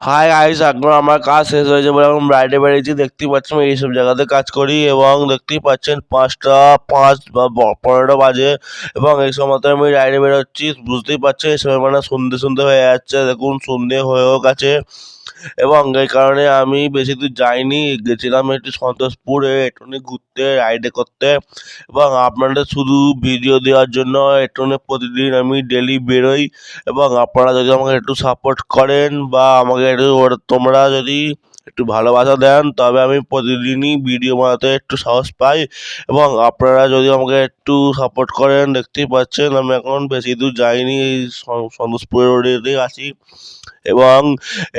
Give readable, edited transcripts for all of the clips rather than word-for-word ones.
Hi guys, এখন আমার কাজ শেষ হয়েছে বলে এখন বাইরে বেরিয়েছি। দেখতেই পাচ্ছেন আমি এইসব জায়গাতে কাজ করি এবং দেখতেই পাচ্ছেন ৫টা ৫ বা ১৫টা বাজে এবং এই সময়তে আমি রাইডে বেরোচ্ছি। বুঝতেই পারছেন এই সময় মানে সন্ধ্যে সন্ধ্যে হয়ে যাচ্ছে, দেখুন সন্ধ্যে হয়েও গেছে এবং এই কারণে আমি বেশি দূর যাইনি। গেছিলাম একটু সন্তোষপুরে একটুখানি ঘুরতে, রাইডে করতে এবং আপনাদের শুধু ভিডিও দেওয়ার জন্য একটুখানি প্রতিদিন আমি ডেইলি বেরোই এবং আপনারা যদি আমাকে একটু সাপোর্ট করেন বা আমাকে একটু তোমরা যদি একটু ভালোবাসা দেন, তবে আমি প্রতিদিনই ভিডিও বানাতে একটু সাহস পাই এবং আপনারা যদি আমাকে একটু সাপোর্ট করেন। দেখতেই পাচ্ছেন আমি এখন বেশি দূর যাইনি, এই সন্তোষপুর রোডেতেই আছি এবং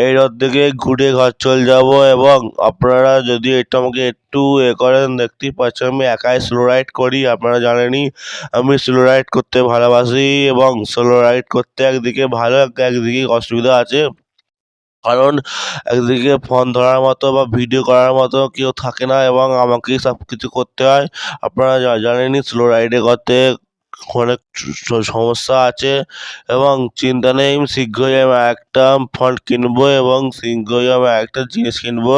এই রোড থেকে ঘুরে ঘর চলে যাব এবং আপনারা যদি একটু আমাকে একটু করেন। দেখতেই পাচ্ছেন আমি একাই স্লো রাইড করি, আপনারা জানেনই আমি স্লো রাইড করতে ভালোবাসি এবং স্লো রাইড করতে একদিকে ভালো, একদিকে অসুবিধা আছে। কারণ একদিকে ফোন ধরার মতো বা ভিডিও করার মতো কেউ থাকে না এবং আমাকেই সব কিছু করতে হয়। আপনারা জানেনই স্লো রাইডে করতে অনেক সমস্যা আছে এবং চিন্তা নেই, আমি শীঘ্রই আমি একটা ফোন কিনবো এবং শীঘ্রই আমি একটা জিনিস কিনবো,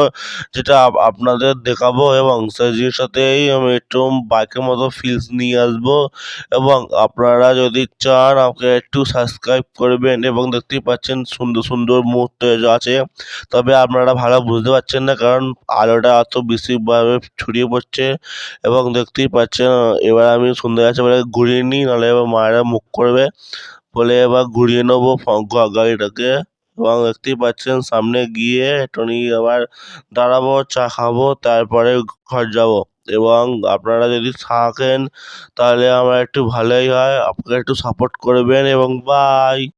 যেটা আপনাদের দেখাবো এবং সেই জিনিসটাতেই আমি একটু বাইকের মতো ফিলস নিয়ে আসবো এবং আপনারা যদি চান আমাকে একটু সাবস্ক্রাইব করবেন এবং দেখতেই পাচ্ছেন সুন্দর সুন্দর মুহূর্ত আছে, তবে আপনারা ভালো বুঝতে পারছেন না কারণ আলোটা এত বেশিভাবে ছড়িয়ে পড়ছে এবং দেখতেই পাচ্ছেন। এবার আমি সুন্দর আছে বলে ঘুরিয়ে নিই, নাহলে এবার মায়েরা মুখ করবে বলে এবার ঘুরিয়ে নেবো গাড়িটাকে এবং দেখতেই পাচ্ছেন সামনে গিয়ে একটুখানি আবার দাঁড়াবো, চা খাবো, তারপরে ঘর যাব এবং আপনারা যদি থাকেন তাহলে আমার একটু ভালোই হয়। আপনারা একটু সাপোর্ট করবেন এবং বাই।